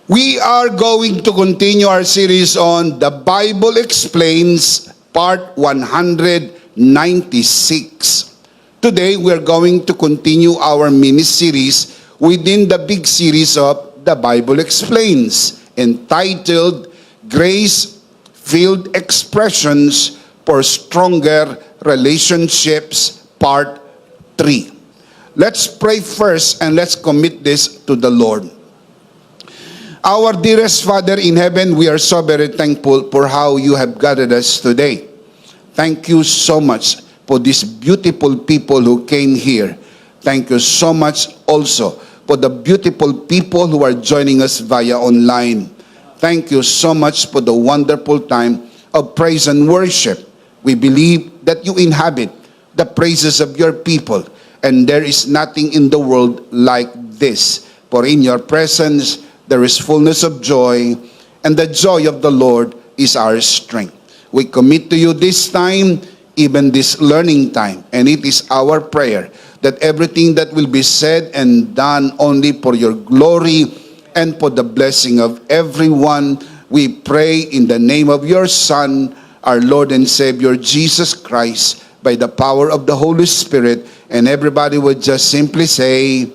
We are going to continue our series on The Bible Explains, Part 196. Today, we are going to continue our mini-series within the big series of The Bible Explains, entitled Grace-Filled Expressions for Stronger Relationships, Part 3. Let's pray first and let's commit this to the Lord. Our dearest Father in heaven, we are so very thankful for how you have gathered us today. Thank you so much for these beautiful people who came here. Thank you so much also for the beautiful people who are joining us via online. Thank you so much for the wonderful time of praise and worship. We believe that you inhabit the praises of your people, and there is nothing in the world like this. For in your presence, there is fullness of joy, and the joy of the Lord is our strength. We commit to you this time, even this learning time, and it is our prayer that everything that will be said and done only for your glory and for the blessing of everyone. We pray in the name of your Son, our Lord and Savior, Jesus Christ, by the power of the Holy Spirit, and everybody would just simply say,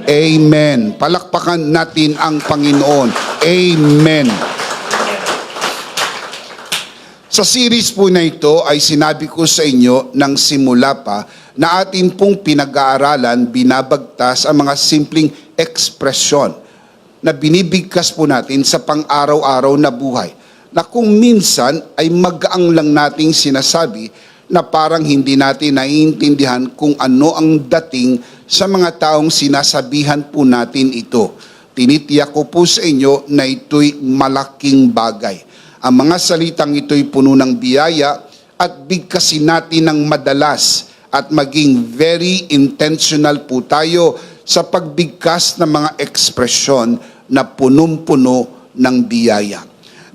Amen. Palakpakan natin ang Panginoon. Amen. Sa series po na ito ay sinabi ko sa inyo ng simula pa na atin pong pinag-aaralan, binabagtas ang mga simpleng ekspresyon na binibigkas po natin sa pang-araw-araw na buhay. Na kung minsan ay magaang lang nating sinasabi na parang hindi natin naiintindihan kung ano ang dating sa mga taong sinasabihan po natin ito. Tinitiyak ko po sa inyo na ito'y malaking bagay. Ang mga salitang ito'y puno ng biyaya at bigkasin natin ng madalas at maging very intentional po tayo sa pagbigkas ng mga ekspresyon na punong-puno ng biyaya.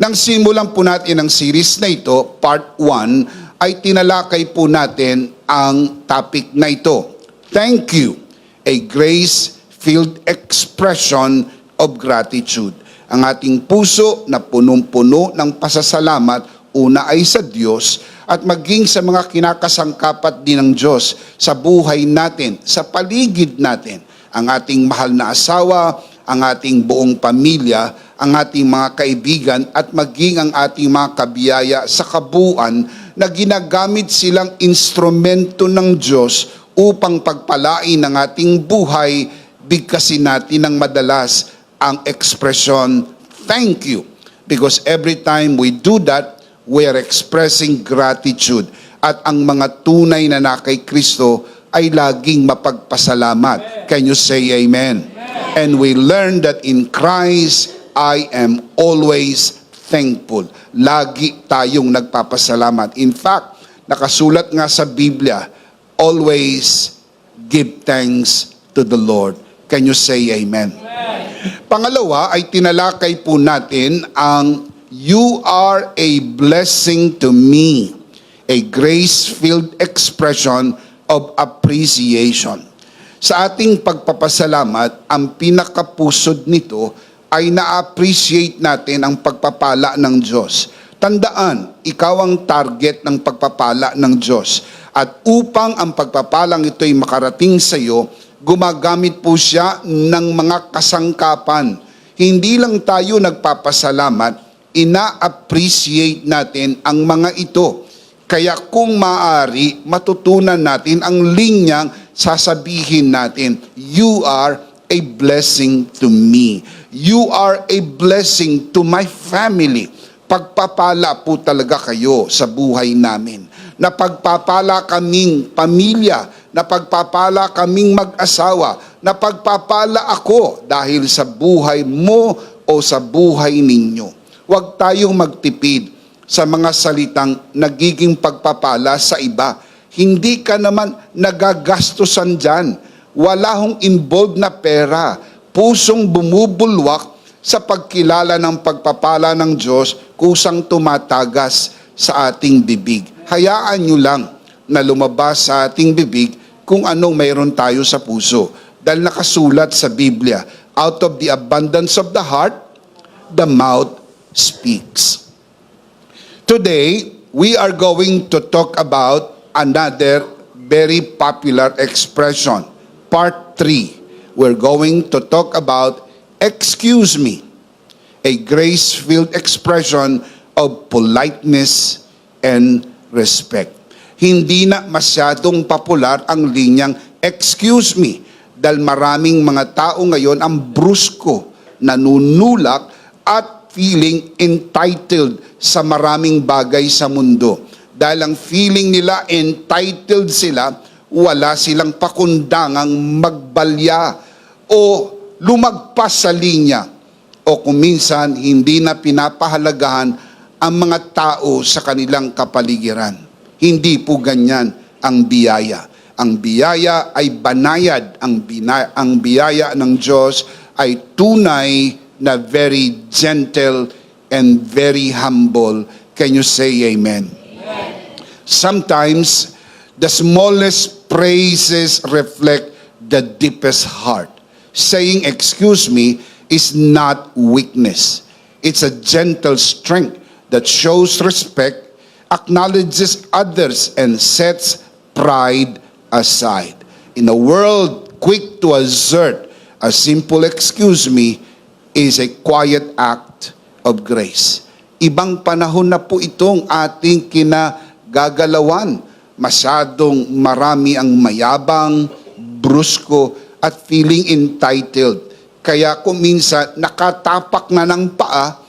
Nang simulan po natin ang series na ito, Part 1, ay tinalakay po natin ang topic na ito. Thank you, a grace-filled expression of gratitude. Ang ating puso na punong-puno ng pasasalamat, una ay sa Diyos at maging sa mga kinakasangkapat din ng Diyos sa buhay natin, sa paligid natin. Ang ating mahal na asawa, ang ating buong pamilya, ang ating mga kaibigan at maging ang ating mga kabiyaya sa kabuuan na ginagamit silang instrumento ng Diyos upang pagpalain ang ating buhay, bigkasin natin ng madalas ang ekspresyon, thank you. Because every time we do that, we are expressing gratitude. At ang mga tunay na kay Kristo ay laging mapagpasalamat. Can you say amen? And we learn that in Christ, I am always thankful. Lagi tayong nagpapasalamat. In fact, nakasulat nga sa Biblia, always give thanks to the Lord. Can you say amen? Pangalawa ay tinalakay po natin ang you are a blessing to me, a grace-filled expression of appreciation. Sa ating pagpapasalamat, ang pinakapusod nito ay na-appreciate natin ang pagpapala ng Diyos. Tandaan, ikaw ang target ng pagpapala ng Diyos. At upang ang pagpapalang ito'y makarating sa iyo, gumagamit po siya ng mga kasangkapan. Hindi lang tayo nagpapasalamat, ina-appreciate natin ang mga ito. Kaya kung maaari, matutunan natin ang linyang sasabihin natin, you are a blessing to me. You are a blessing to my family. Pagpapala po talaga kayo sa buhay namin. Napagpapala kaming pamilya, napagpapala kaming mag-asawa, napagpapala ako dahil sa buhay mo o sa buhay ninyo. Huwag tayong magtipid sa mga salitang nagiging pagpapala sa iba. Hindi ka naman nagagastusan dyan. Wala hong involved na pera. Pusong bumubulwak sa pagkilala ng pagpapala ng Diyos, kusang tumatagas sa ating bibig. Hayaan nyo lang na lumabas sa ating bibig kung anong mayroon tayo sa puso. Dahil nakasulat sa Biblia, out of the abundance of the heart, the mouth speaks. Today, we are going to talk about another very popular expression. Part 3. We're going to talk about excuse me, a grace-filled expression of politeness and respect. Hindi na masyadong popular ang linyang excuse me dahil maraming mga tao ngayon ang brusko, nanunulak at feeling entitled sa maraming bagay sa mundo. Dahil ang feeling nila entitled sila, wala silang pakundangang magbalya o lumagpas sa linya o kung minsan hindi na pinapahalagahan ang mga tao sa kanilang kapaligiran. Hindi po ganyan ang biyaya. Ang biyaya ay banayad. Ang biyaya ng Diyos ay tunay na very gentle and very humble. Can you say amen? Amen. Sometimes, the smallest praises reflect the deepest heart. Saying, excuse me, is not weakness. It's a gentle strength that shows respect, acknowledges others, and sets pride aside. In a world quick to assert, a simple excuse me is a quiet act of grace. Ibang panahon na po itong ating kinagagalawan. Masyadong marami ang mayabang, brusko, at feeling entitled. Kaya kung minsan nakatapak na ng paa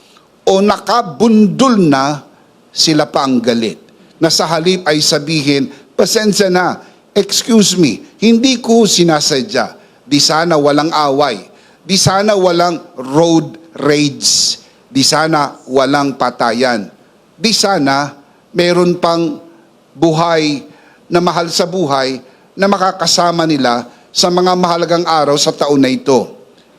o nakabundol na, sila pa ang galit. Na sa halip ay sabihin, pasensya na, excuse me, hindi ko sinasadya. Di sana walang away. Di sana walang road rage. Di sana walang patayan. Di sana meron pang buhay na mahal sa buhay na makakasama nila sa mga mahalagang araw sa taon na ito.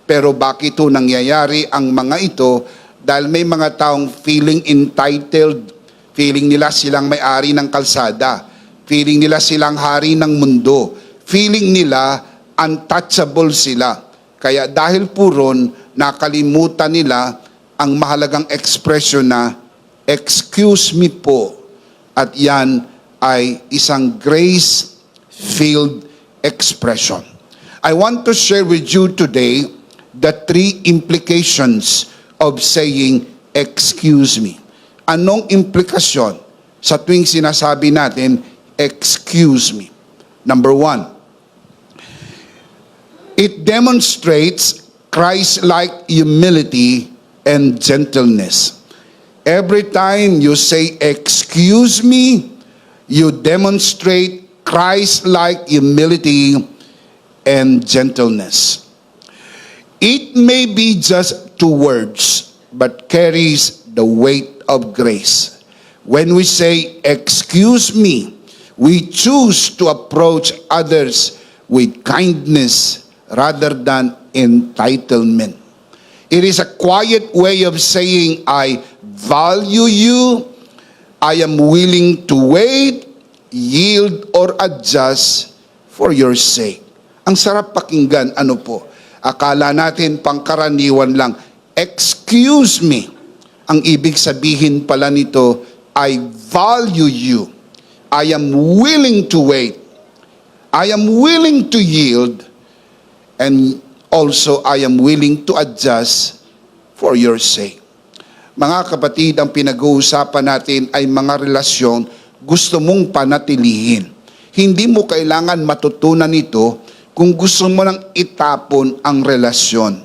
Pero bakit ito nangyayari ang mga ito? Dahil may mga taong feeling entitled, feeling nila silang may-ari ng kalsada, feeling nila silang hari ng mundo, feeling nila untouchable sila. Kaya dahil puron, nakalimutan nila ang mahalagang ekspresyon na, excuse me po. At yan ay isang grace-filled expression. I want to share with you today the 3 implications of saying, excuse me. Anong implikasyon sa tuwing sinasabi natin, excuse me? Number 1, it demonstrates Christ-like humility and gentleness. Every time you say, excuse me, you demonstrate Christ-like humility and gentleness. It may be just 2 words, but carries the weight of grace. When we say, excuse me, we choose to approach others with kindness rather than entitlement. It is a quiet way of saying, I value you, I am willing to wait, yield, or adjust for your sake. Ang sarap pakinggan, ano po? Akala natin pangkaraniwan lang, excuse me. Ang ibig sabihin pala nito, I value you. I am willing to wait. I am willing to yield. And also, I am willing to adjust for your sake. Mga kapatid, ang pinag-uusapan natin ay mga relasyon gusto mong panatilihin. Hindi mo kailangan matutunan ito kung gusto mo nang itapon ang relasyon.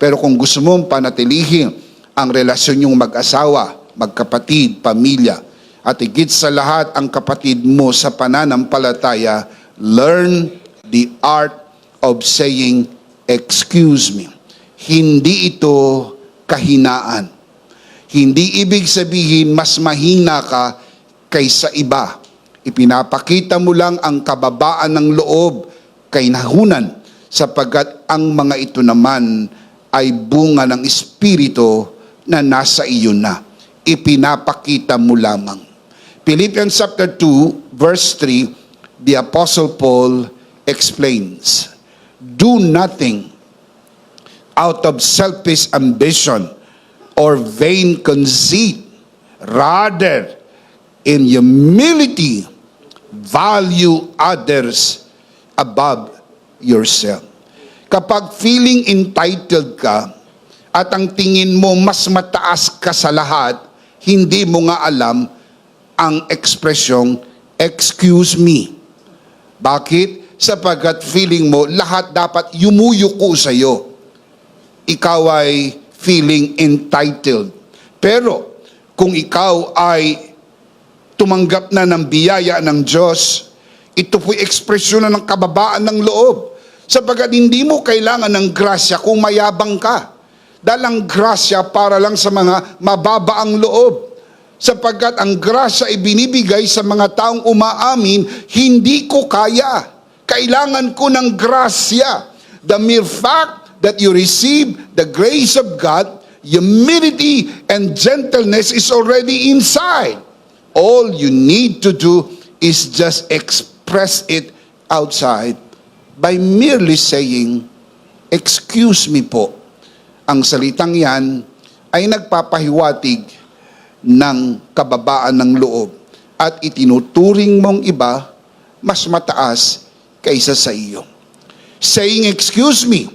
Pero kung gusto mong panatilihin ang relasyon yung mag-asawa, magkapatid, pamilya, at higit sa lahat ang kapatid mo sa pananampalataya, learn the art of saying, excuse me. Hindi ito kahinaan. Hindi ibig sabihin mas mahina ka kaysa iba. Ipinapakita mo lang ang kababaan ng loob kay nahunan sapagkat ang mga ito naman ay bunga ng Espiritu na nasa iyo na. Ipinapakita mo lamang. Philippians chapter 2, verse 3, the Apostle Paul explains, do nothing out of selfish ambition or vain conceit. Rather, in humility, value others above yourself. Kapag feeling entitled ka at ang tingin mo mas mataas ka sa lahat, hindi mo nga alam ang ekspresyong, excuse me. Bakit? Sapagkat feeling mo lahat dapat yumuyuko sa iyo. Ikaw ay feeling entitled. Pero kung ikaw ay tumanggap na ng biyaya ng Diyos, ito po'y ekspresyon na ng kababaan ng loob. Sapagkat hindi mo kailangan ng grasya kung mayabang ka. Dahil ang grasya para lang sa mga mababa ang loob. Sapagkat ang grasya ay binibigay sa mga taong umaamin, hindi ko kaya. Kailangan ko ng grasya. The mere fact that you receive the grace of God, humility and gentleness is already inside. All you need to do is just express it outside by merely saying, excuse me po. Ang salitang yan ay nagpapahiwatig ng kababaan ng loob at itinuturing mong iba mas mataas kaysa sa iyo. Saying excuse me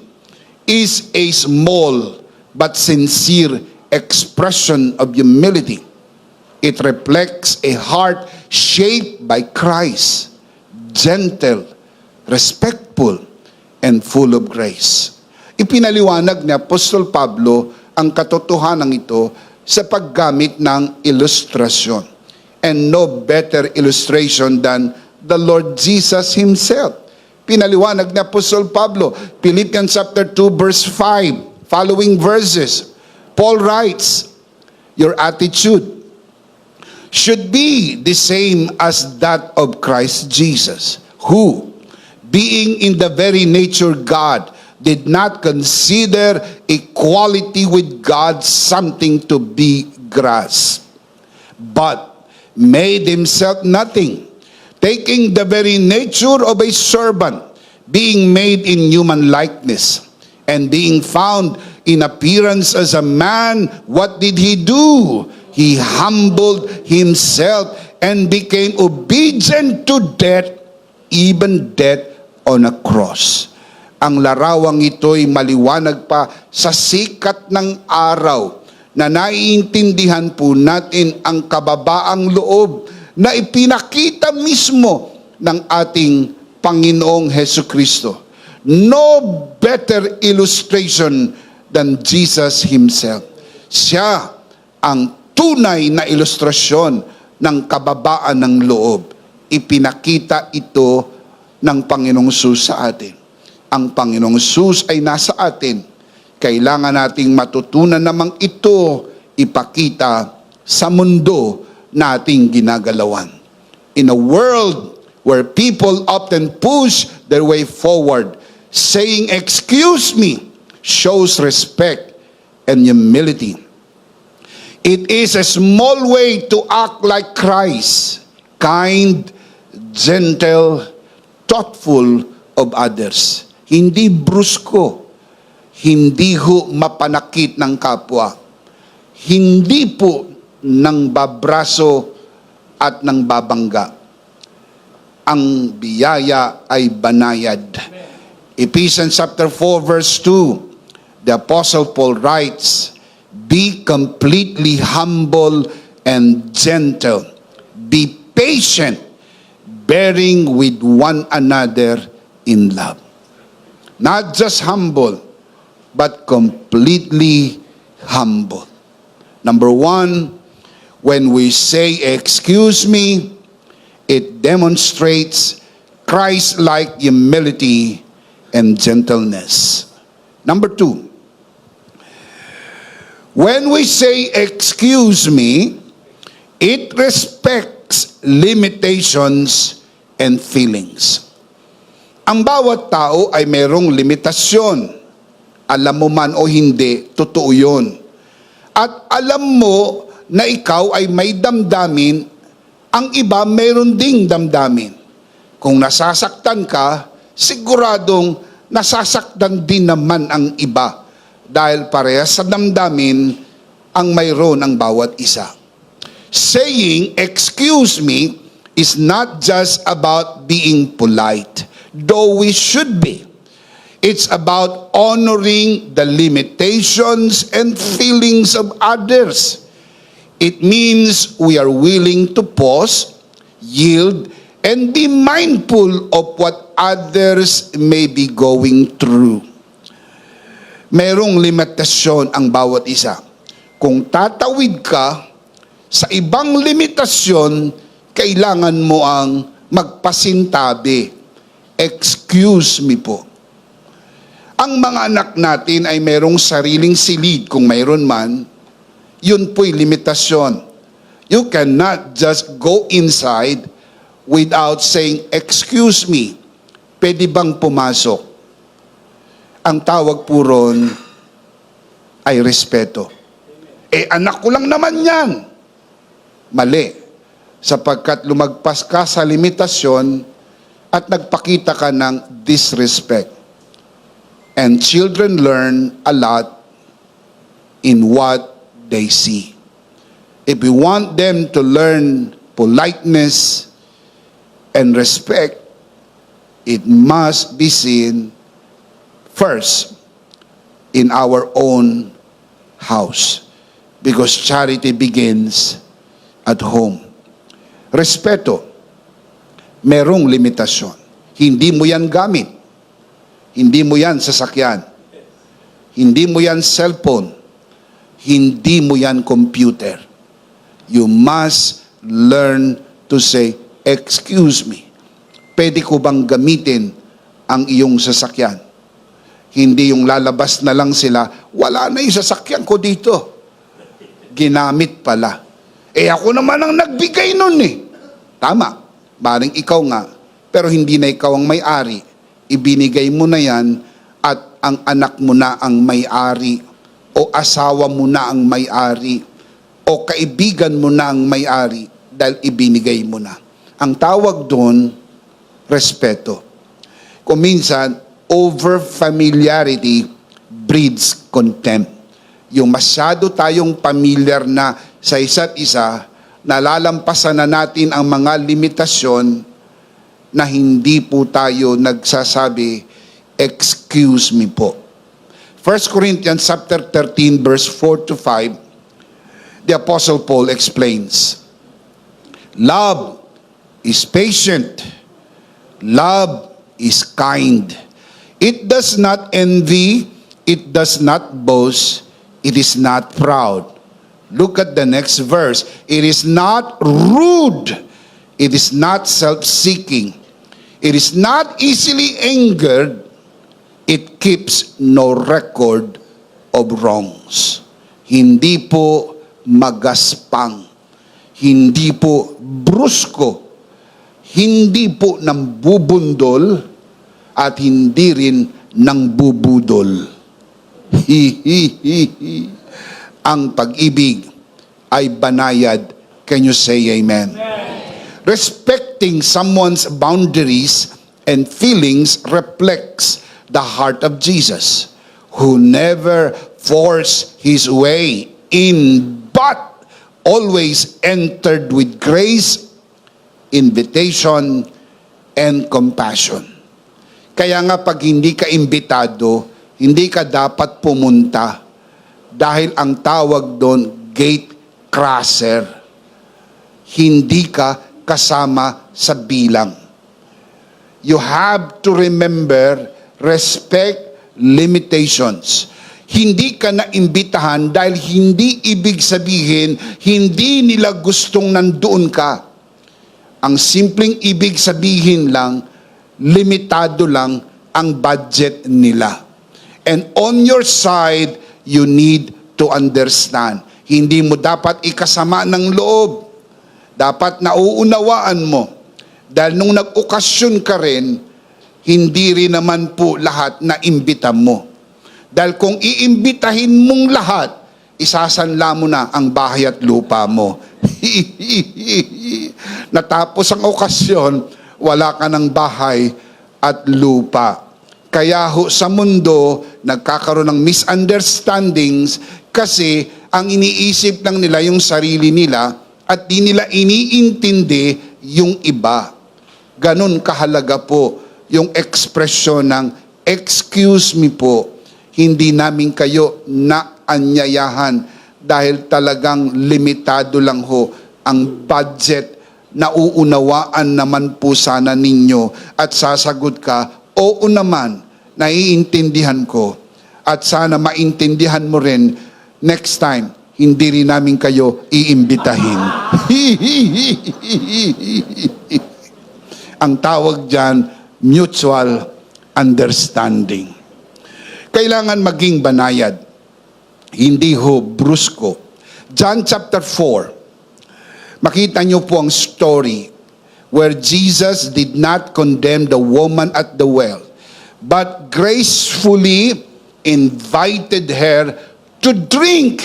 is a small but sincere expression of humility. It reflects a heart shaped by Christ, gentle, respectful, and full of grace. Ipinaliwanag ni Apostol Pablo ang katotohanan ito sa paggamit ng ilustrasyon. And no better illustration than the Lord Jesus Himself. Pinaliwanag ni Apostol Pablo, Philippians chapter 2 verse 5, following verses. Paul writes, your attitude should be the same as that of Christ Jesus, who, being in the very nature God, did not consider equality with God something to be grasped, but made Himself nothing, taking the very nature of a servant, being made in human likeness, and being found in appearance as a man, what did He do? He humbled Himself and became obedient to death, even death on a cross. Ang larawang ito'y maliwanag pa sa sikat ng araw na naiintindihan po natin ang kababaang loob na ipinakita mismo ng ating Panginoong Hesukristo. No better illustration than Jesus Himself. Siya ang tunay na ilustrasyon ng kababaan ng loob. Ipinakita ito ng Panginoong Jesus sa atin. Ang Panginoong Jesus ay nasa atin. Kailangan nating matutunan namang ito ipakita sa mundo nating ginagalawan. In a world where people often push their way forward, saying, excuse me, shows respect and humility. It is a small way to act like Christ, kind, gentle, thoughtful of others. Hindi brusko, hindi ho mapanakit ng kapwa, hindi po nang babraso at nang babangga. Ang biyaya ay banayad. Ephesians chapter 4 verse 2, the Apostle Paul writes, be completely humble and gentle. Be patient, bearing with one another in love. Not just humble, but completely humble. Number one, when we say, excuse me, it demonstrates Christ-like humility and gentleness. Number two, when we say, excuse me, it respects limitations and feelings. Ang bawat tao ay mayroong limitasyon. Alam mo man o hindi, totoo yun. At alam mo na ikaw ay may damdamin, ang iba mayroon ding damdamin. Kung nasasaktan ka, siguradong nasasaktan din naman ang iba. Dahil parehas sa damdamin ang mayroon ang bawat isa. Saying, "Excuse me," is not just about being polite, though we should be. It's about honoring the limitations and feelings of others. It means we are willing to pause, yield, and be mindful of what others may be going through. Mayroong limitasyon ang bawat isa. Kung tatawid ka sa ibang limitasyon, kailangan mo ang magpasintabi. Excuse me po. Ang mga anak natin ay mayroong sariling silid kung mayroon man, yun po'y limitasyon. You cannot just go inside without saying, "Excuse me, pwede bang pumasok?" Ang tawag po ron ay respeto. Anak ko lang naman yan. Mali. Sapagkat lumagpas ka sa limitasyon at nagpakita ka ng disrespect. And children learn a lot in what they see. If we want them to learn politeness and respect, it must be seen first in our own house. Because charity begins at home. Respeto, merong limitasyon. Hindi mo yan gamit. Hindi mo yan sasakyan. Hindi mo yan cellphone. Hindi mo yan computer. You must learn to say, "Excuse me, pwede ko bang gamitin ang iyong sasakyan?" Hindi yung lalabas na lang sila, "Wala na yung sasakyan ko dito." Ginamit pala. Ako naman ang nagbigay nun eh. Tama, maring ikaw nga, pero hindi na ikaw ang may-ari. Ibinigay mo na yan at ang anak mo na ang may-ari o asawa mo na ang may-ari o kaibigan mo na ang may-ari dahil ibinigay mo na. Ang tawag doon, respeto. Kung minsan, over-familiarity breeds contempt. Yung masyado tayong familiar na sa isa't isa, nalalampasan na natin ang mga limitasyon na hindi po tayo nagsasabi, "Excuse me po." 1 Corinthians chapter 13 verse 4 to 5, the Apostle Paul explains, "Love is patient. Love is kind. It does not envy. It does not boast. It is not proud." Look at the next verse. "It is not rude. It is not self-seeking. It is not easily angered. It keeps no record of wrongs." Hindi po magaspang. Hindi po brusko. Hindi po nambubundol at hindi rin nangbubudol. Ang pag-ibig ay banayad. Can you say amen? Respecting someone's boundaries and feelings reflects the heart of Jesus, who never forced his way in, but always entered with grace, invitation, and compassion. Kaya nga pag hindi ka imbitado, hindi ka dapat pumunta dahil ang tawag doon, gate crosser. Hindi ka kasama sa bilang. You have to remember, respect limitations. Hindi ka na imbitahan dahil hindi ibig sabihin, hindi nila gustong nandoon ka. Ang simpleng ibig sabihin lang, limitado lang ang budget nila. And on your side, you need to understand. Hindi mo dapat ikasama ng loob. Dapat nauunawaan mo. Dahil nung nag-okasyon ka rin, hindi rin naman po lahat na imbita mo. Dahil kung iimbitahin mong lahat, isasanla mo na ang bahay at lupa mo. Natapos ang okasyon, wala ka ng bahay at lupa. Kaya ho sa mundo, nagkakaroon ng misunderstandings Kasi ang iniisip lang nila yung sarili nila at di nila iniintindi yung iba. Ganon kahalaga po yung ekspresyon ng excuse me po. Hindi namin kayo naanyayahan dahil talagang limitado lang ho ang budget. Nauunawaan naman po sana ninyo at sasagot ka, oo naman, naiintindihan ko. At sana maintindihan mo rin, next time, hindi rin namin kayo iimbitahin. Ang tawag dyan, mutual understanding. Kailangan maging banayad. Hindi ho brusko. John chapter 4. Makita nyo po ang story where Jesus did not condemn the woman at the well, but gracefully invited her to drink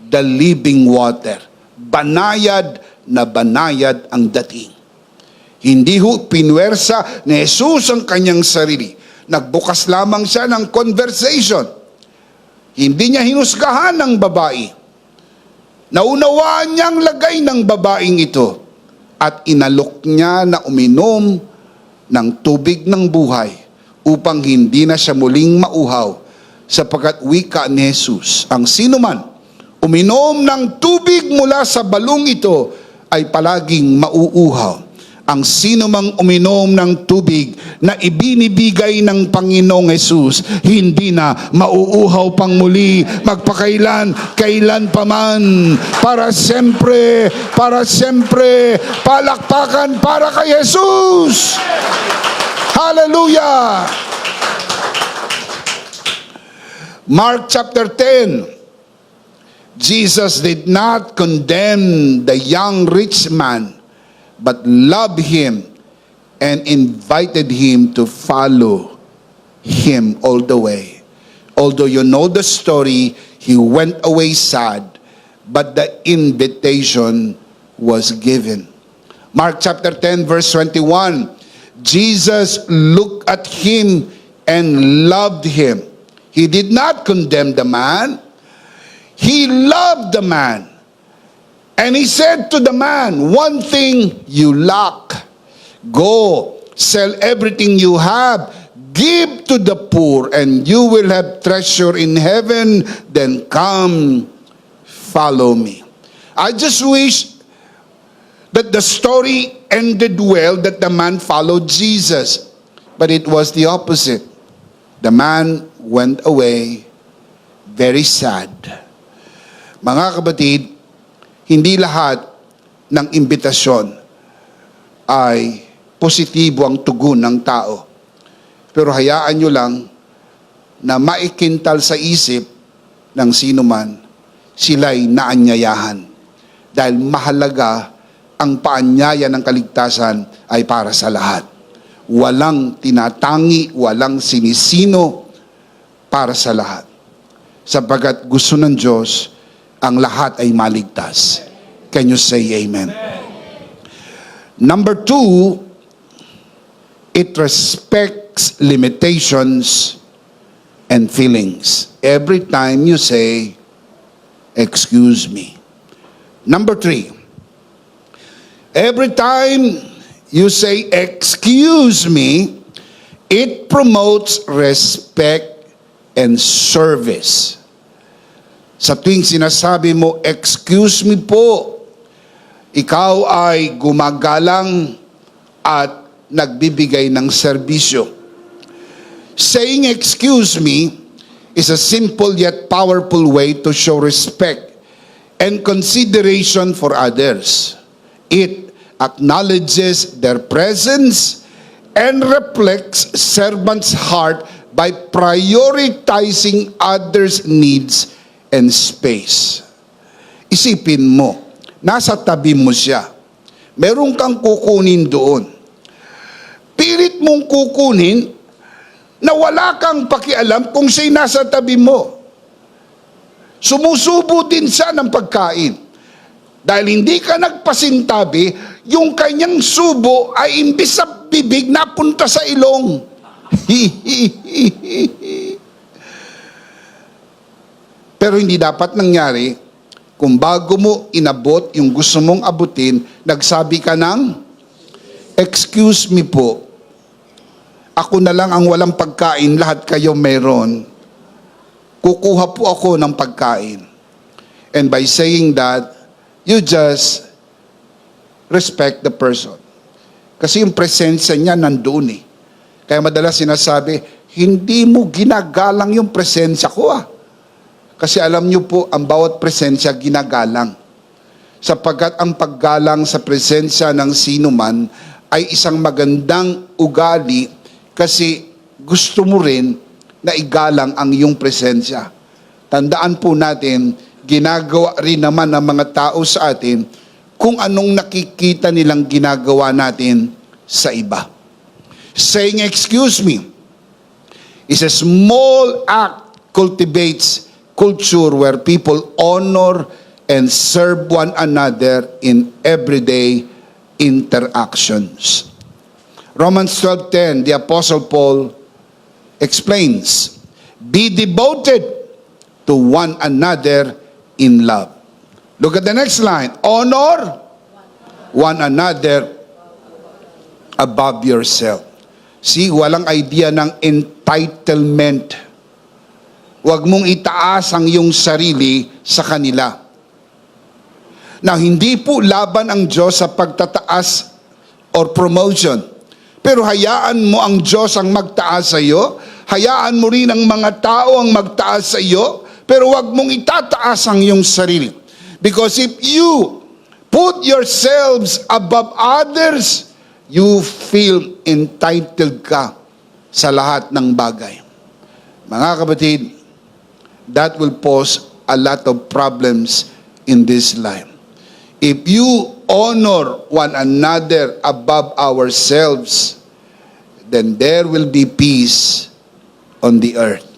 the living water. Banayad na banayad ang dating. Hindi ho pinwersa ni Jesus ang kanyang sarili. Nagbukas lamang siya ng conversation. Hindi niya hinusgahan ng babae. Naunawaan niyang lagay ng babaeng ito at inalok niya na uminom ng tubig ng buhay upang hindi na siya muling mauhaw. Sapagkat wika ni Jesus, ang sinuman uminom ng tubig mula sa balong ito ay palaging mauuhaw. Ang sinumang uminom ng tubig na ibinibigay ng Panginoong Jesus, hindi na mauuhaw pang muli, kailan pa man, para siyempre, palakpakan para kay Jesus. Hallelujah! Mark chapter 10, Jesus did not condemn the young rich man, but loved him and invited him to follow him all the way. Although you know the story, he went away sad, but the invitation was given. Mark chapter 10 verse 21, Jesus looked at him and loved him. He did not condemn the man. He loved the man. And he said to the man, one thing you lack. Go, sell everything you have, give to the poor, and you will have treasure in heaven. Then come, follow me. I just wish that the story ended well, that the man followed Jesus. But it was the opposite. The man went away very sad. Mga kapatid, hindi lahat ng imbitasyon ay positibo ang tugon ng tao. Pero hayaan nyo lang na maikintal sa isip ng sino man, sila'y naanyayahan. Dahil mahalaga ang paanyaya ng kaligtasan ay para sa lahat. Walang tinatangi, walang sinisino, para sa lahat. Sapagkat gusto ng Diyos, ang lahat ay maligtas. Can you say amen? Number 2, it respects limitations and feelings. Every time you say, excuse me. Number 3, every time you say, excuse me, it promotes respect and service. Sa tuwing sinasabi mo, excuse me po, ikaw ay gumagalang at nagbibigay ng serbisyo. Saying excuse me is a simple yet powerful way to show respect and consideration for others. It acknowledges their presence and reflects servant's heart by prioritizing others' needs and space. Isipin mo, nasa tabi mo siya. Meron kang kukunin doon. Pilit mong kukunin na wala kang pakialam kung siya'y nasa tabi mo. Sumusubo din siya ng pagkain. Dahil hindi ka nagpasintabi, yung kanyang subo ay imbis sa bibig napunta sa ilong. Pero hindi dapat nangyari kung bago mo inabot yung gusto mong abutin, nagsabi ka ng, "Excuse me po, ako na lang ang walang pagkain, lahat kayo meron. Kukuha po ako ng pagkain." And by saying that, you just respect the person. Kasi yung presensya niya nandoon eh. Kaya madalas sinasabi, hindi mo ginagalang yung presensya ko ah. Kasi alam niyo po, ang bawat presensya ginagalang. Sapagkat ang paggalang sa presensya ng sino man ay isang magandang ugali kasi gusto mo rin na igalang ang iyong presensya. Tandaan po natin, ginagawa rin naman ng mga tao sa atin kung anong nakikita nilang ginagawa natin sa iba. Saying, "Excuse me," is a small act cultivates culture where people honor and serve one another in everyday interactions. Romans 12:10, the Apostle Paul explains, "Be devoted to one another in love." Look at the next line. Honor one another above yourself. See, walang idea ng entitlement. Huwag mong itaas ang iyong sarili sa kanila. Now, hindi po laban ang Diyos sa pagtataas or promotion. Pero hayaan mo ang Diyos ang magtaas sa iyo. Hayaan mo rin ang mga tao ang magtaas sa iyo. Pero huwag mong itataas ang iyong sarili. Because if you put yourselves above others, you feel entitled ka sa lahat ng bagay. Mga kapatid, that will cause a lot of problems in this life. If you honor one another above ourselves, then there will be peace on the earth.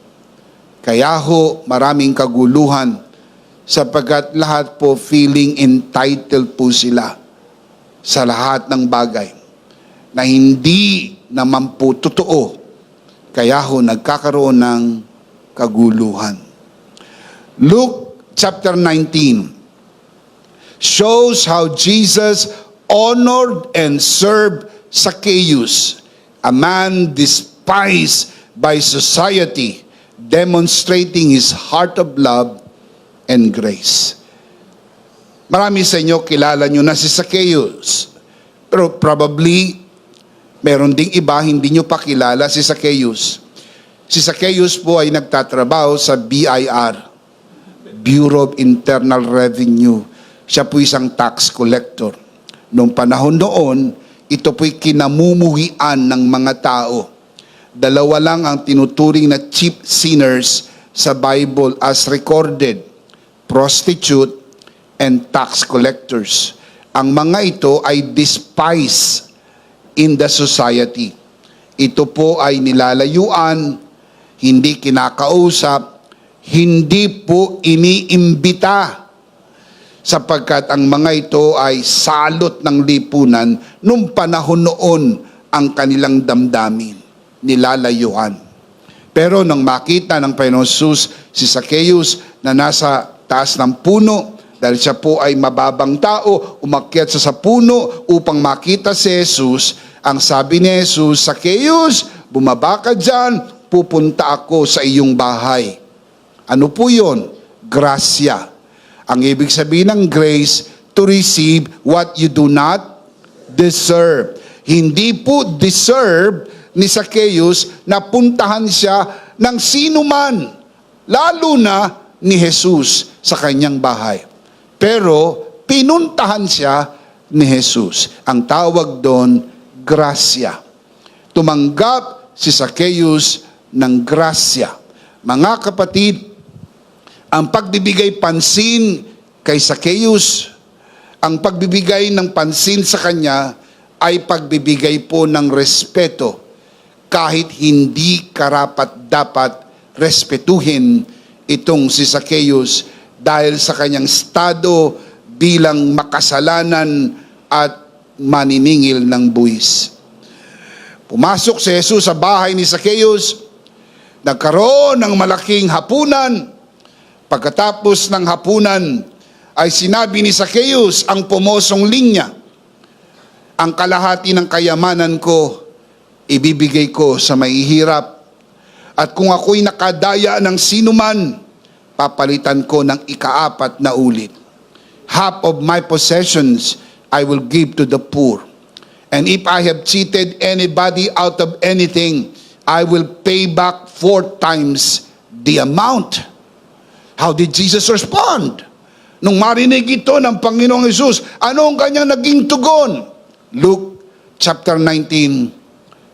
Kaya ho, maraming kaguluhan sapagkat lahat po feeling entitled po sila sa lahat ng bagay na hindi naman po totoo. Kaya ho, nagkakaroon ng kaguluhan. Luke chapter 19 shows how Jesus honored and served Zacchaeus, a man despised by society, demonstrating his heart of love and grace. Marami sa inyo kilala nyo na si Zacchaeus. Pero probably, meron ding iba hindi nyo pa kilala si Zacchaeus. Si Zacchaeus po ay nagtatrabaho sa BIR, Bureau of Internal Revenue. Siya po isang tax collector. Noong panahon noon, ito po'y kinamumuhian ng mga tao. Dalawa lang ang tinuturing na chief sinners sa Bible as recorded: prostitute and tax collectors. Ang mga ito ay despised in the society. Ito po ay nilalayuan, hindi kinakausap, hindi po iniimbita, sapagkat ang mga ito ay salot ng lipunan nung panahon noon ang kanilang damdamin, nilalayuan. Pero nang makita ng Panginoon Jesus si Zacchaeus na nasa taas ng puno, dahil siya po ay mababang tao, umakyat sa puno upang makita si Jesus. Ang sabi ni Jesus, "Zacchaeus, bumaba ka dyan, pupunta ako sa iyong bahay." Ano po yun? Grasya. Ang ibig sabihin ng grace, to receive what you do not deserve. Hindi po deserve ni Zacchaeus na puntahan siya ng sino man, lalo na ni Jesus sa kanyang bahay. Pero pinuntahan siya ni Jesus. Ang tawag doon, grasya. Tumanggap si Zacchaeus ng grasya. Mga kapatid, ang pagbibigay pansin kay Zacchaeus, ang pagbibigay ng pansin sa kanya ay pagbibigay po ng respeto kahit hindi karapat-dapat respetuhin itong si Zacchaeus dahil sa kanyang estado bilang makasalanan at maniningil ng buwis. Pumasok si Jesus sa bahay ni Zacchaeus, nagkaroon ng malaking hapunan, Pagkatapos ng hapunan, ay sinabi ni Zacchaeus, ang pumosong linya, ang kalahati ng kayamanan ko, ibibigay ko sa mahihirap. At kung ako'y nakadaya ng sinuman, papalitan ko ng ika-4 na ulit. Half of my possessions I will give to the poor. And if I have cheated anybody out of anything, I will pay back 4 times the amount. How did Jesus respond? Nung marinig ito ng Panginoong Jesus, ano ang kanyang naging tugon? Luke chapter 19,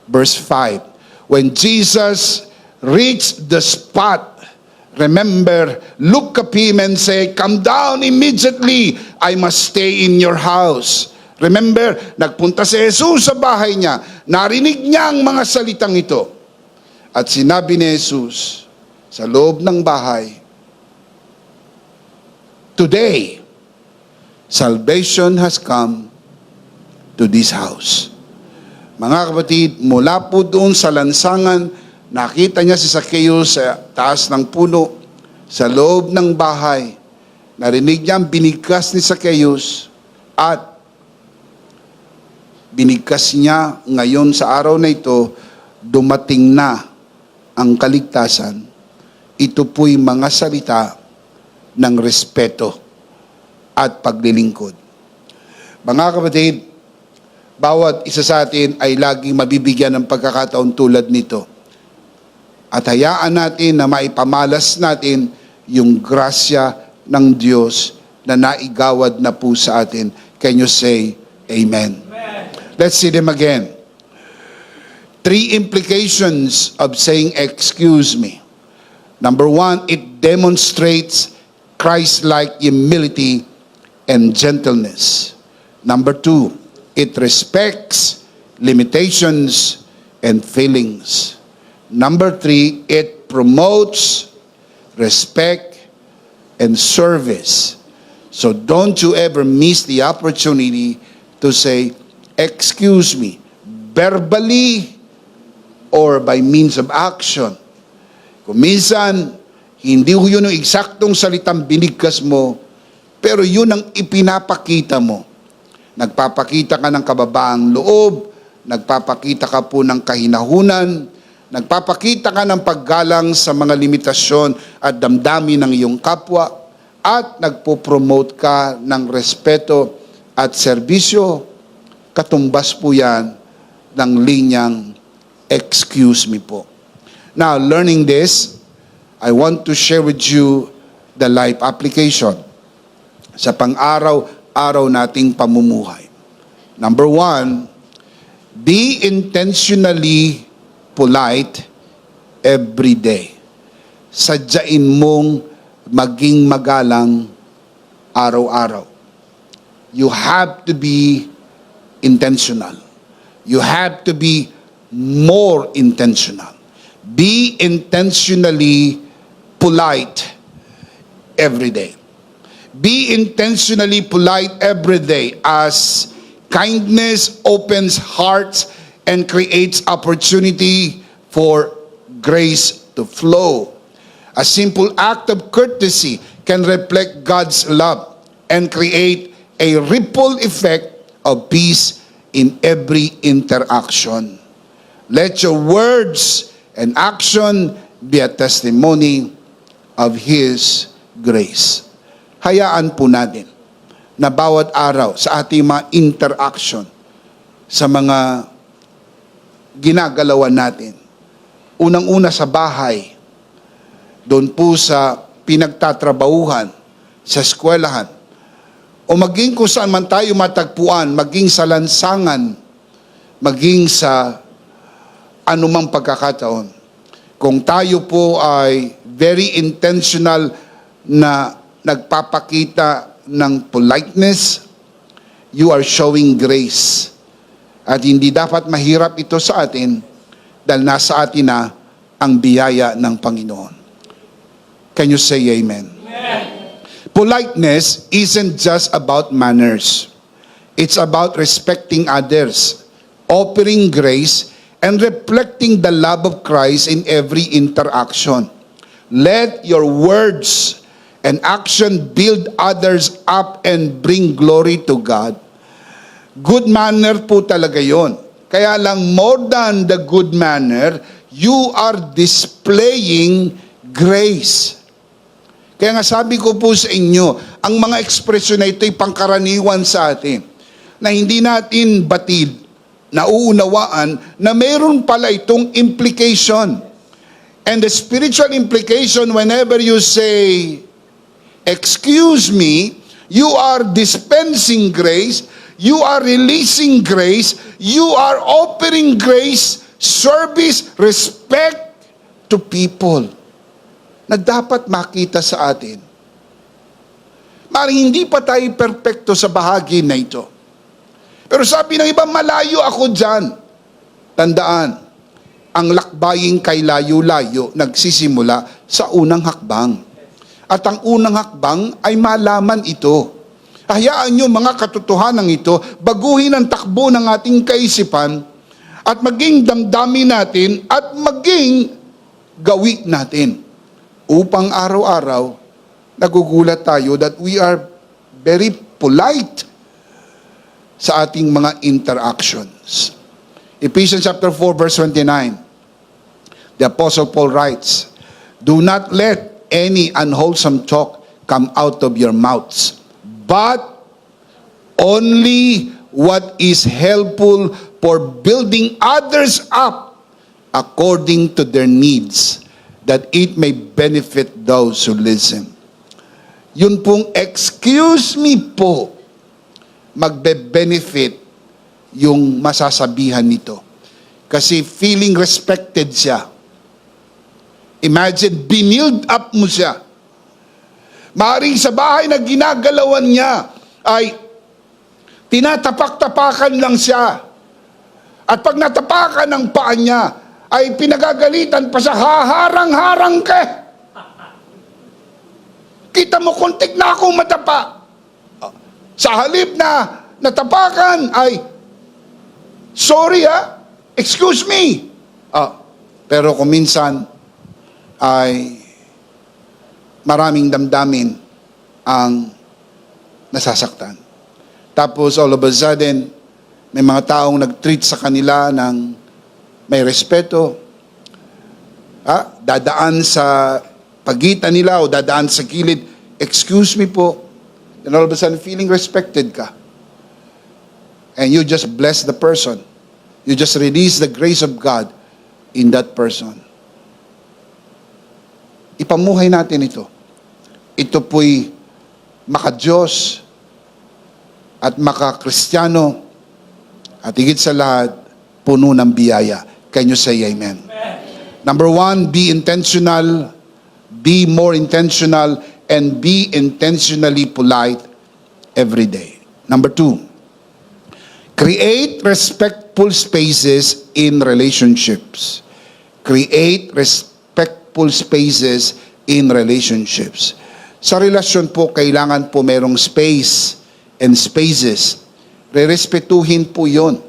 verse 5. When Jesus reached the spot, remember, look at him and say, "Come down immediately. I must stay in your house." Remember, nagpunta si Jesus sa bahay niya. Narinig niya ang mga salitang ito. At sinabi ni Jesus sa loob ng bahay, "Today, salvation has come to this house." Mga kapatid, mula po doon sa lansangan, nakita niya si Zacchaeus sa taas ng puno, sa loob ng bahay. Narinig niya ang binigkas ni Zacchaeus at binigkas niya ngayon sa araw na ito, dumating na ang kaligtasan. Ito po'y mga salita ng respeto at paglilingkod. Mga kapatid, bawat isa sa atin ay laging mabibigyan ng pagkakataon tulad nito. At hayaan natin na maipamalas natin yung grasya ng Diyos na naigawad na po sa atin. Can you say Amen? Amen. Let's see them again. 3 implications of saying excuse me. Number 1, it demonstrates Christ-like humility and gentleness. Number 2, it respects limitations and feelings. Number 3, it promotes respect and service. So don't you ever miss the opportunity to say, excuse me, verbally or by means of action. Kung minsan, hindi ho yun yung eksaktong salitang binigkas mo, pero yun ang ipinapakita mo. Nagpapakita ka ng kababaang loob, nagpapakita ka po ng kahinahunan, nagpapakita ka ng paggalang sa mga limitasyon at damdamin ng iyong kapwa, at nagpo-promote ka ng respeto at serbisyo. Katumbas po yan ng linyang excuse me po. Now, learning this, I want to share with you the life application sa pang-araw-araw nating pamumuhay. Number 1, be intentionally polite every day. Sadyain mong maging magalang araw-araw. You have to be intentional. You have to be more intentional. Be intentionally polite every day. Be intentionally polite every day, as kindness opens hearts and creates opportunity for grace to flow. A simple act of courtesy can reflect God's love and create a ripple effect of peace in every interaction. Let your words and action be a testimony of His grace. Hayaan po natin na bawat araw sa ating mga interaction, sa mga ginagalawan natin, unang-una sa bahay, doon po sa pinagtatrabahuhan, sa eskwelahan, o maging kung saan man tayo matagpuan, maging sa lansangan, maging sa anumang pagkakataon. Kung tayo po ay very intentional na nagpapakita ng politeness, you are showing grace. At hindi dapat mahirap ito sa atin dahil nasa atin na ang biyaya ng Panginoon. Can you say amen? Amen. Politeness isn't just about manners. It's about respecting others, offering grace, and reflecting the love of Christ in every interaction. Let your words and action build others up and bring glory to God. Good manner po talaga yon. Kaya lang, more than the good manner, you are displaying grace. Kaya nga sabi ko po sa inyo, ang mga ekspresyon na ito ay pangkaraniwan sa atin, na hindi natin batid, nauunawaan, na mayroon pala itong implication. And the spiritual implication, whenever you say, excuse me, you are dispensing grace, you are releasing grace, you are offering grace, service, respect to people na dapat makita sa atin. Maring hindi pa tayo perpekto sa bahagi na ito. Pero sabi ng iba, malayo ako dyan. Tandaan, ang lakbaying kay layo-layo nagsisimula sa unang hakbang. At ang unang hakbang ay malaman ito. Hayaan nyo mga katotohanan ito, baguhin ang takbo ng ating kaisipan at maging damdamin natin at maging gawi natin. Upang araw-araw, nagugulat tayo that we are very polite sa ating mga interactions. Ephesians chapter 4 verse 29, the Apostle Paul writes, "Do not let any unwholesome talk come out of your mouths, but only what is helpful for building others up according to their needs, that it may benefit those who listen." Yun pong excuse me po, magbe-benefit yung masasabihan nito. Kasi feeling respected siya. Imagine, binild up mo siya. Maaaring sa bahay na ginagalawan niya ay tinatapak-tapakan lang siya. At pag natapakan ng paa niya, ay pinagagalitan pa siya, haharang-harang ka. Kita mo, kontik na akong matapa. Sa halip na natapakan ay, sorry excuse me. Pero kung minsan ay maraming damdamin ang nasasaktan. Tapos all of a sudden, may mga taong nag-treat sa kanila ng may respeto, dadaan sa pagitan nila o dadaan sa gilid, excuse me po, and all of a sudden feeling respected ka. And you just bless the person. You just release the grace of God in that person. Ipamuhay natin ito. Ito po'y maka-Diyos at maka-Kristiyano at higit sa lahat, puno ng biyaya. Can you say amen? Number 1, be intentional, be more intentional, and be intentionally polite every day. Number 2, create respectful spaces in relationships. Create respectful spaces in relationships. Sa relasyon po, kailangan po merong space and spaces. Rerespetuhin po yon.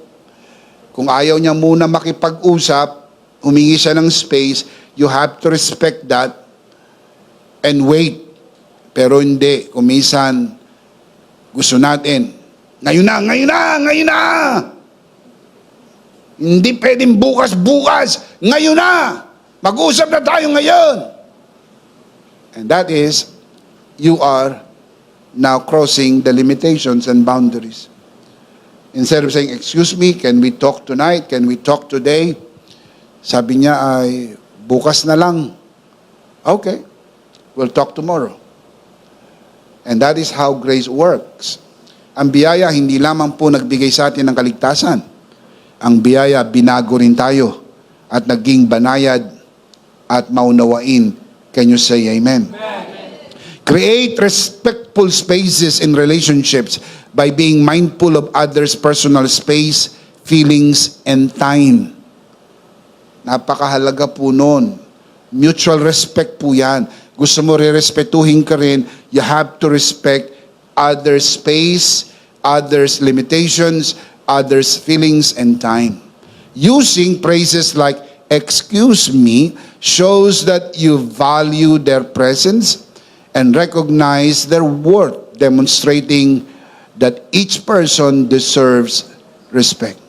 Kung ayaw niya muna makipag-usap, humingi siya ng space, you have to respect that and wait. Pero hindi, kung minsan gusto natin, ngayon na! Hindi pwedeng bukas, ngayon na! Mag-usap na tayo ngayon! And that is, you are now crossing the limitations and boundaries. Instead of saying, excuse me, can we talk tonight? Can we talk today? Sabi niya ay, bukas na lang. Okay, we'll talk tomorrow. And that is how grace works. Ang biyaya, hindi lamang po nagbigay sa atin ng kaligtasan. Ang biyaya, binago rin tayo at naging banayad at maunawain. Can you say amen? Create respectful spaces in relationships by being mindful of others' personal space, feelings, and time. Napakahalaga po nun. Mutual respect po yan. Gusto mo re-respetuhin ka rin, you have to respect others' space, others' limitations, others' feelings, and time. Using phrases like, excuse me, shows that you value their presence and recognize their worth, demonstrating that each person deserves respect.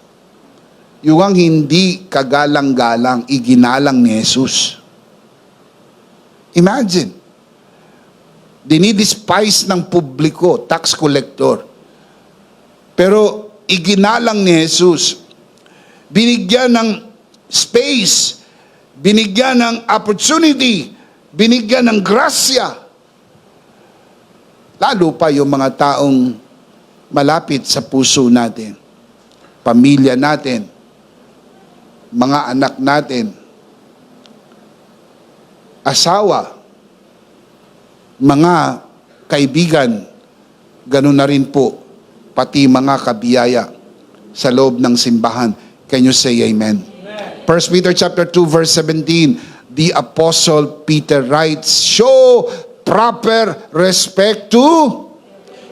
Yung hindi kagalang-galang, iginalang ni Jesus. Imagine, dinidispise ng publiko, tax collector. Pero iginalang ni Jesus. Binigyan ng space, binigyan ng opportunity, binigyan ng grasya. Lalo pa yung mga taong malapit sa puso natin, pamilya natin, mga anak natin, asawa, mga kaibigan, ganun na rin po, pati mga kabiyaya sa loob ng simbahan. Can you say amen? 1 Peter chapter 2 verse 17, the Apostle Peter writes, show proper respect to,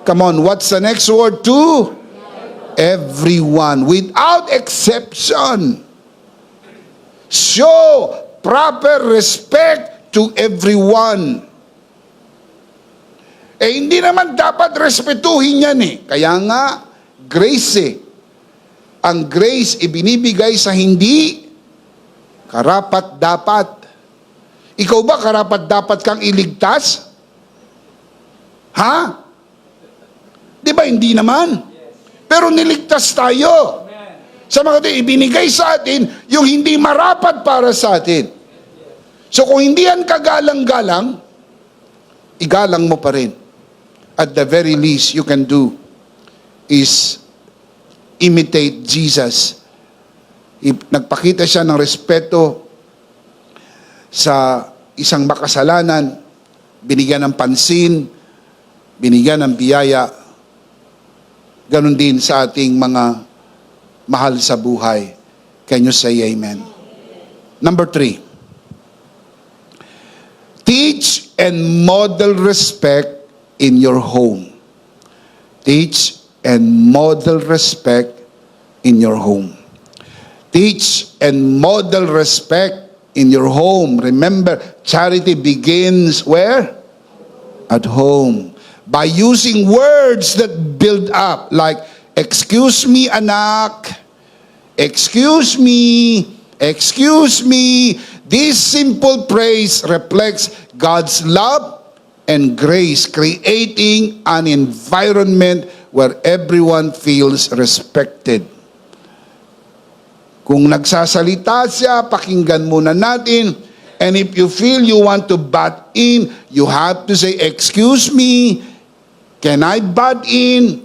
come on, what's the next word? To everyone, without exception. Show proper respect to everyone. Hindi naman dapat respetuhin yan eh. Kaya nga, grace eh. Ang grace ibinibigay sa hindi karapat-dapat. Ikaw ba karapat-dapat kang iligtas? Ha? Di ba hindi naman? Pero niligtas tayo. Sa mga ito, ibinigay sa atin yung hindi marapat para sa atin. So kung hindi yan kagalang-galang, igalang mo pa rin. At the very least you can do is imitate Jesus. Nagpakita siya ng respeto sa isang makasalanan, binigyan ng pansin, binigyan ng biyaya. Ganon din sa ating mga mahal sa buhay. Can you say amen? Number 3. Teach and model respect in your home. Teach and model respect in your home. Teach and model respect in your home. Remember, charity begins where? At home. By using words that build up, like, excuse me, anak. Excuse me. Excuse me. This simple praise reflects God's love and grace, creating an environment where everyone feels respected. Kung nagsasalita siya, pakinggan muna natin. And if you feel you want to butt in, you have to say, excuse me, can I butt in?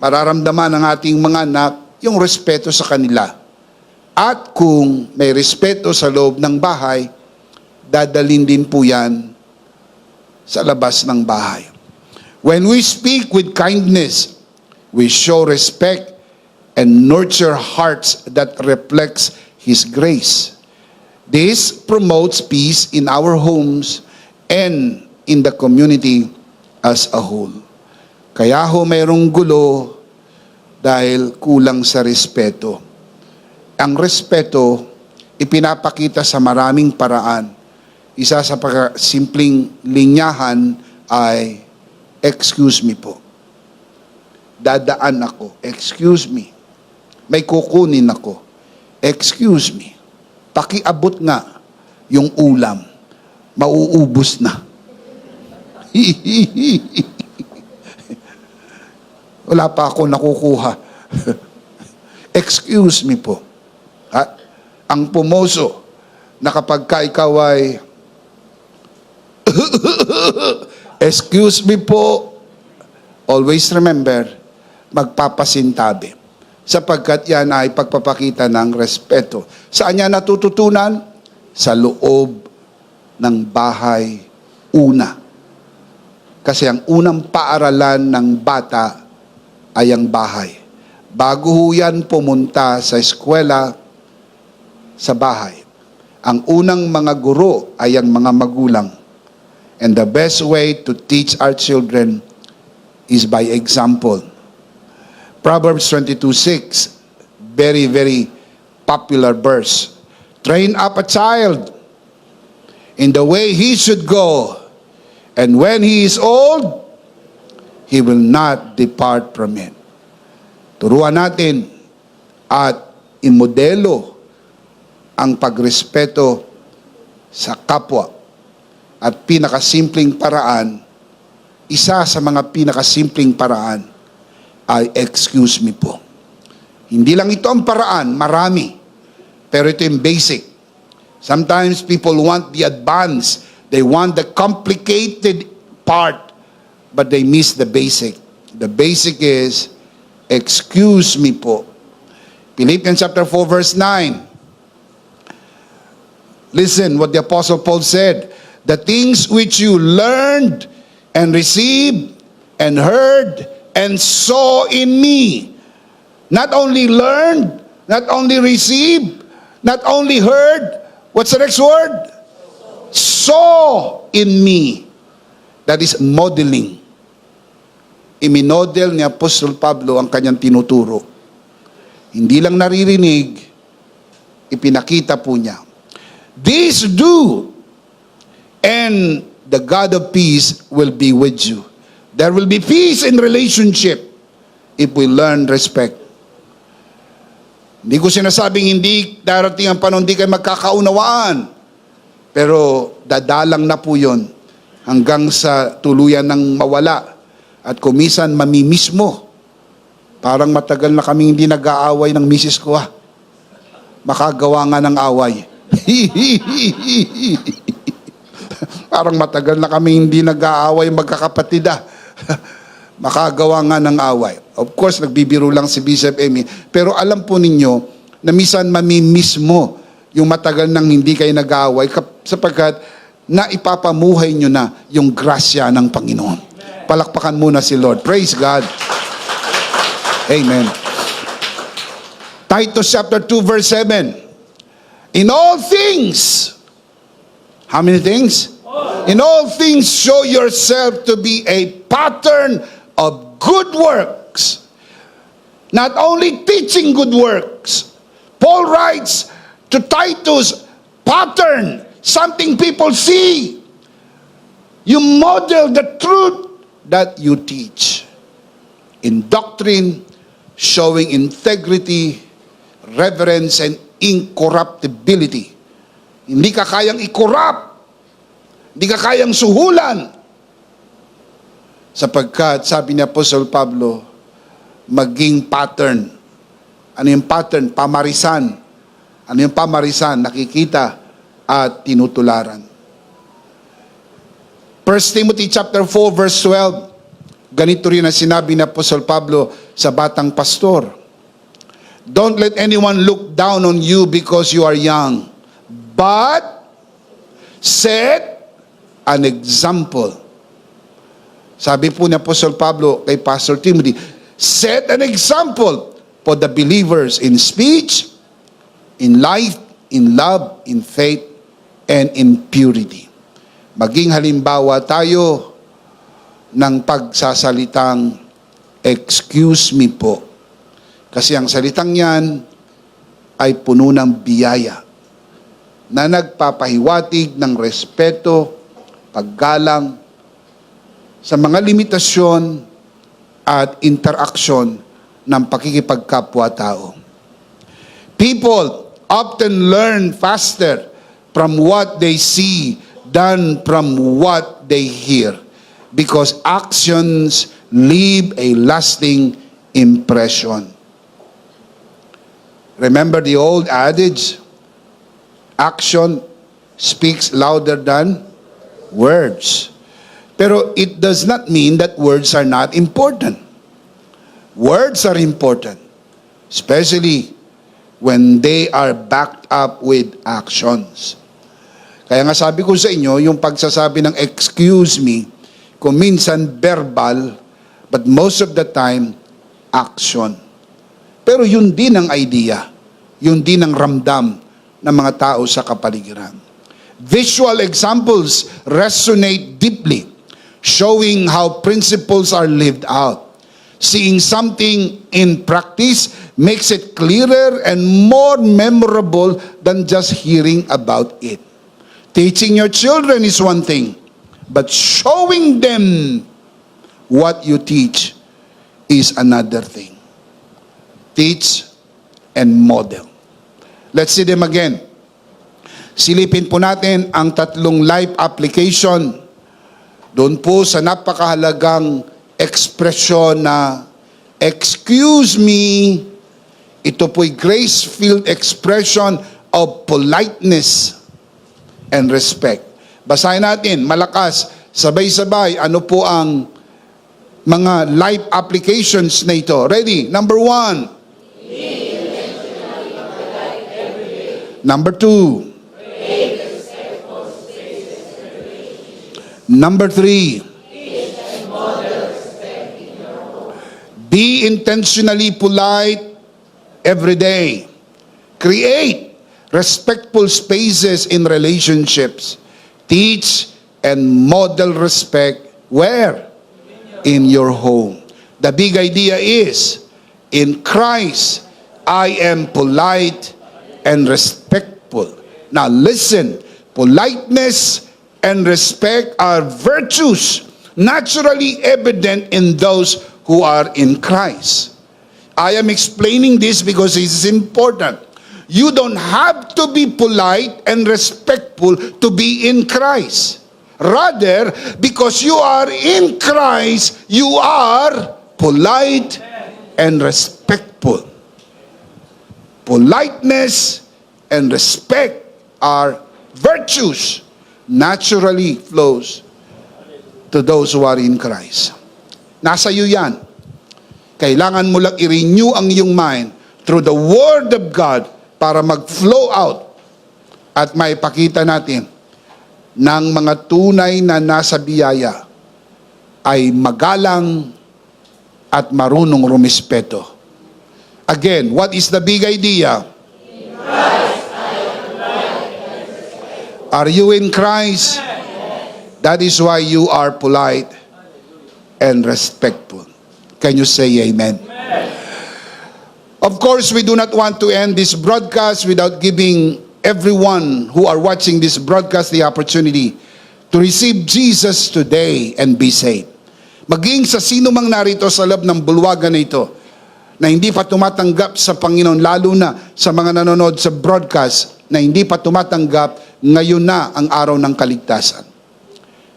Mararamdaman ng ating mga anak yung respeto sa kanila. At kung may respeto sa loob ng bahay, dadalhin din po yan sa labas ng bahay. When we speak with kindness, we show respect and nurture hearts that reflects His grace. This promotes peace in our homes and in the community as a whole. Kaya ho mayroong gulo dahil kulang sa respeto. Ang respeto, ipinapakita sa maraming paraan. Isa sa simpleng linyahan ay, excuse me po. Dadaan ako. Excuse me. May kukunin ako. Excuse me. Pakiabot nga yung ulam. Mauubos na. Wala pa ako nakukuha. Excuse me po. Ang pumoso na kapag ka ikaw ay excuse me po, always remember, magpapasintabi. Sapagkat yan ay pagpapakita ng respeto. Saan niya natututunan? Sa loob ng bahay una. Kasi ang unang paaralan ng bata ay ang bahay. Bago ho yan pumunta sa eskwela, sa bahay. Ang unang mga guro ay ang mga magulang. And the best way to teach our children is by example. Proverbs 22:6, very, very popular verse. Train up a child in the way he should go, And when he is old, he will not depart from it. Turuan natin at imodelo ang pagrespeto sa kapwa. At pinakasimpleng paraan, isa sa mga pinakasimpleng paraan ay excuse me po. Hindi lang ito ang paraan, marami. Pero ito yung basic. Sometimes people want the advance. They want the complicated part, but they miss the basic. The basic is, excuse me po. Philippians chapter 4 verse 9. Listen what the Apostle Paul said. The things which you learned and received and heard and saw in me. Not only learned, not only received, not only heard, what's the next word? Saw in me. That is modeling. Iminodel ni Apostol Pablo ang kanyang tinuturo. Hindi lang naririnig, ipinakita po niya. This do, and the God of peace will be with you. There will be peace in relationship if we learn respect. Hindi ko sinasabing hindi darating ang panahon, hindi kayo magkakaunawaan. Pero dadalang na po yun hanggang sa tuluyan ng mawala. At kumisan mamimiss mo. Parang matagal na kaming hindi nag-aaway ng misis ko ha. Makagawa nga ng away. Parang matagal na kaming hindi nag-aaway magkakapatid ha. Makagawa nga ng away. Of course, nagbibiro lang si Bishop Emmy. Pero alam po ninyo na minsan mamimiss mo yung matagal nang hindi kayo nag-aaway sapagkat naipapamuhay nyo na yung grasya ng Panginoon. Palakpakan muna si Lord. Praise God. Amen. Titus chapter 2 verse 7. In all things, how many things? In all things show yourself to be a pattern of good works. Not only teaching good works. Paul writes to Titus, pattern, something people see. You model the truth that you teach. In doctrine, showing integrity, reverence, and incorruptibility. Hindi ka kayang i-corrupt. Hindi ka kayang suhulan. Sapagkat, sabi ni Apostle Pablo, maging pattern. Ano yung pattern? Pamarisan. Ano yung pamarisan? Nakikita at tinutularan. 1 Timothy chapter 4 verse 12. Ganito rin ang sinabi ni Apostle Pablo sa batang pastor. Don't let anyone look down on you because you are young, but set an example. Sabi po ni Apostle Pablo kay Pastor Timothy, set an example for the believers in speech, in life, in love, in faith, and in purity. Maging halimbawa tayo ng pagsasalitang excuse me po. Kasi ang salitang yan ay puno ng biyaya na nagpapahiwatig ng respeto, paggalang sa mga limitasyon at interaksyon ng pakikipagkapwa-tao. People often learn faster from what they see than from what they hear because actions leave a lasting impression. Remember the old adage, action speaks louder than words. Pero it does not mean that words are not important. Words are important, especially when they are backed up with actions. Kaya nga sabi ko sa inyo, yung pagsasabi ng excuse me, kung minsan verbal, but most of the time, action. Pero yun din ang idea, yun din ang ramdam ng mga tao sa kapaligiran. Visual examples resonate deeply, showing how principles are lived out. Seeing something in practice makes it clearer and more memorable than just hearing about it. Teaching your children is one thing, but showing them what you teach is another thing. Teach and model. Let's see them again. Silipin po natin ang tatlong life application doon po sa napakahalagang ekspresyon na, excuse me, ito po'y grace-filled expression of politeness and respect. Basahin natin, malakas, sabay-sabay, ano po ang mga life applications na ito. Ready? Number 1. Number 2. Number 3. Be intentionally polite every day. Create respectful spaces in relationships. Teach and model respect where? In your home. The big idea is, in Christ, I am polite and respectful. Now listen, politeness and respect are virtues naturally evident in those who are in Christ. I am explaining this because it is important. You don't have to be polite and respectful to be in Christ. Rather, because you are in Christ, you are polite and respectful. Politeness and respect are virtues naturally flows to those who are in Christ. Nasa iyo yan. Kailangan mo lang i-renew ang iyong mind through the Word of God para mag-flow out at maipakita natin ng mga tunay na nasa biyaya ay magalang at marunong rumispeto. Again, what is the big idea? Are you in Christ? That is why you are polite and respectful. Can you say amen? Of course, we do not want to end this broadcast without giving everyone who are watching this broadcast the opportunity to receive Jesus today and be saved. Maging sa sino mang narito sa loob ng bulwagan na ito na hindi pa tumatanggap sa Panginoon, lalo na sa mga nanonood sa broadcast na hindi pa tumatanggap, ngayon na ang araw ng kaligtasan.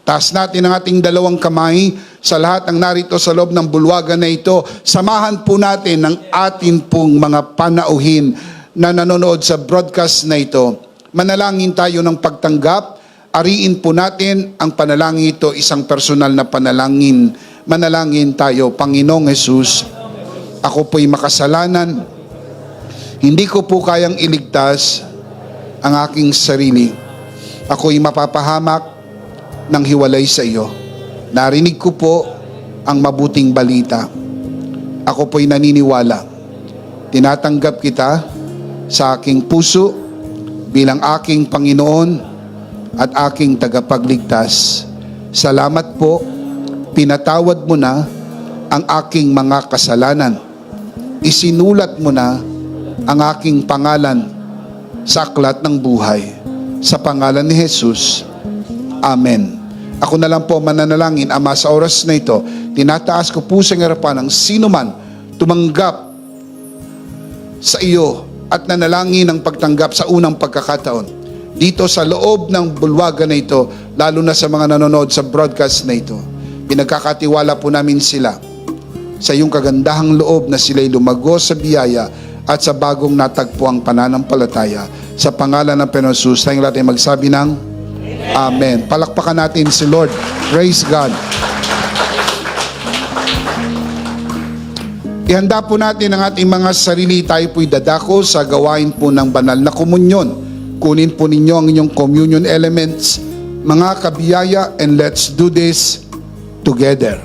Taas natin ang ating dalawang kamay sa lahat ng narito sa loob ng bulwagan na ito. Samahan po natin ang atin pong mga panauhin na nanonood sa broadcast na ito. Manalangin tayo ng pagtanggap. Ariin po natin ang panalangin ito, isang personal na panalangin. Manalangin tayo. Panginoong Hesus, ako po'y makasalanan. Hindi ko po kayang iligtas ang aking sarili. Ako'y mapapahamak ng hiwalay sa iyo. Narinig ko po ang mabuting balita. Ako po'y naniniwala. Tinatanggap kita sa aking puso bilang aking Panginoon at aking tagapagligtas. Salamat po, pinatawad mo na ang aking mga kasalanan. Isinulat mo na ang aking pangalan sa aklat ng buhay. Sa pangalan ni Jesus. Amen. Ako na lang po mananalangin, Ama, sa oras na ito, tinataas ko po sa harapan ng sino man tumanggap sa iyo at nanalangin ng pagtanggap sa unang pagkakataon. Dito sa loob ng bulwagan na ito, lalo na sa mga nanonood sa broadcast na ito, pinagkakatiwala po namin sila sa iyong kagandahang loob na sila'y lumago sa biyaya at sa bagong natagpuang pananampalataya. Sa pangalan ng Panginoon Jesus, tayong lahat ay magsabi ng Amen. Palakpakan natin si Lord. Praise God. Ihanda po natin ang ating mga sarili. Tayo po'y dadako sa gawain po ng banal na komunyon. Kunin po ninyo ang inyong communion elements, mga kabiyaya, and let's do this together.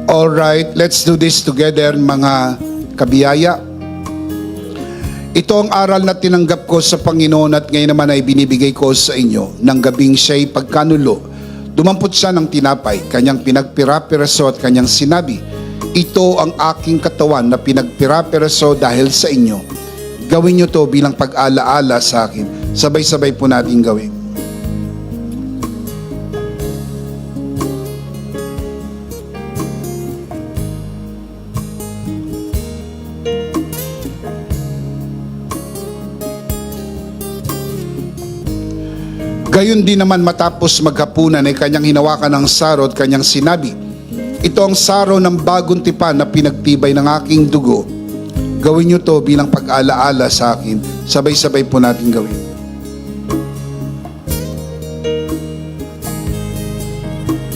Alright, let's do this together, mga kabiyaya. Ito ang aral na tinanggap ko sa Panginoon at ngayon naman ay binibigay ko sa inyo. Nang gabing siya'y pagkanulo, dumampot siya ng tinapay, kanyang pinagpira-piraso at kanyang sinabi, ito ang aking katawan na pinagpira-piraso dahil sa inyo. Gawin nyo to bilang pag-alaala sa akin. Sabay-sabay po natin gawin. Gayon din naman matapos maghapunan ay kanyang hinawakan ng saro at kanyang sinabi, ito ang saro ng bagong tipan na pinagtibay ng aking dugo. Gawin nyo to bilang pag-alaala sa akin. Sabay-sabay po natin gawin.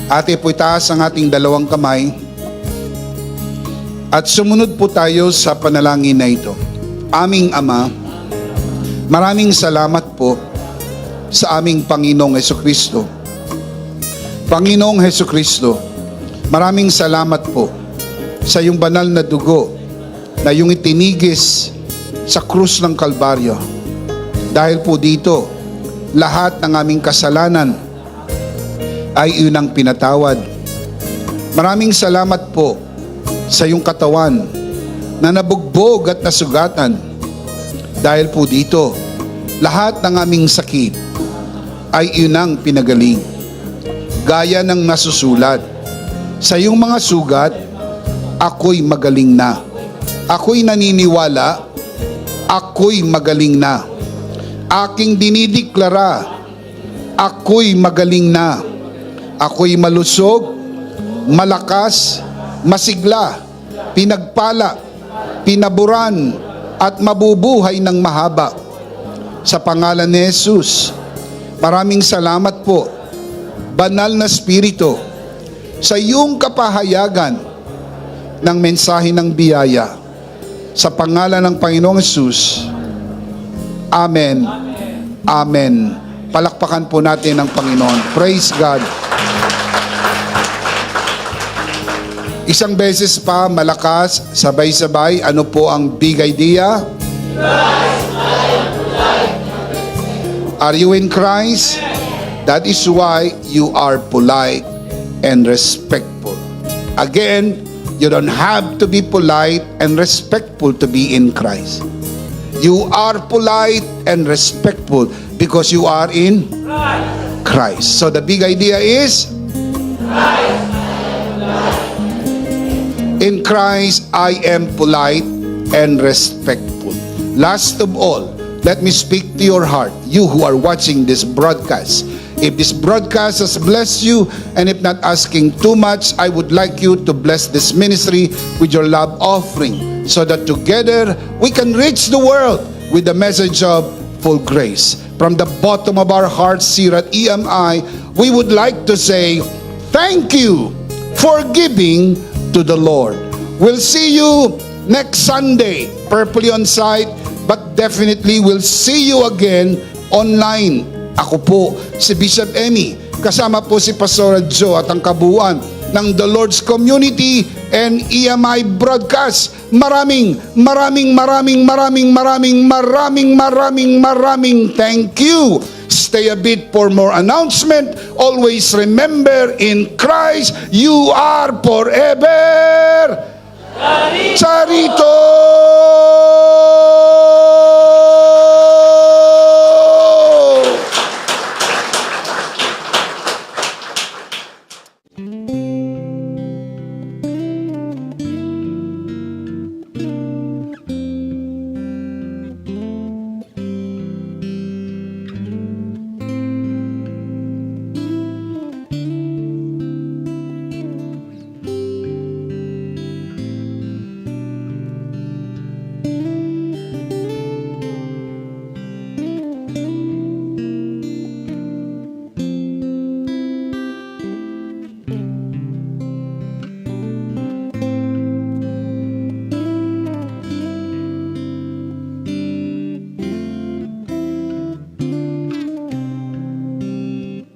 Ate po itaas ang ating dalawang kamay at sumunod po tayo sa panalangin na ito. Aming Ama, maraming salamat po sa aming Panginoong Hesukristo. Panginoong Hesukristo, maraming salamat po sa iyong banal na dugo na iyong itinigis sa krus ng Kalbaryo. Dahil po dito, lahat ng aming kasalanan ay iyong ang pinatawad. Maraming salamat po sa iyong katawan na nabugbog at nasugatan. Dahil po dito, lahat ng aming sakit ay iyon ang pinagaling. Gaya ng nasusulat, sa iyong mga sugat, ako'y magaling na. Ako'y naniniwala, ako'y magaling na. Aking dinideklara, ako'y magaling na. Ako'y malusog, malakas, masigla, pinagpala, pinaburan, at mabubuhay ng mahaba. Sa pangalan ni Jesus, maraming salamat po, Banal na Espiritu, sa iyong kapahayagan ng mensahe ng biyaya. Sa pangalan ng Panginoong Jesus, Amen. Amen. Palakpakan po natin ang Panginoon. Praise God. Isang beses pa, malakas, sabay-sabay, ano po ang big idea? Are you in Christ? That is why you are polite and respectful. Again, you don't have to be polite and respectful to be in Christ. You are polite and respectful because you are in Christ. So the big idea is, in Christ I am polite and respectful. Last of all, let me speak to your heart, you who are watching this broadcast. If this broadcast has blessed you, and if not asking too much, I would like you to bless this ministry with your love offering, so that together we can reach the world with the message of full grace. From the bottom of our hearts here at EMI, we would like to say, thank you for giving to the Lord. We'll see you next Sunday, purposely on site, but definitely we'll see you again online. Ako po si Bishop Emmy, kasama po si Pastor Joe at ang kabuuan ng The Lord's Community and EMI Broadcast. Maraming thank you. Stay a bit for more announcement. Always remember, in Christ you are forever Charito!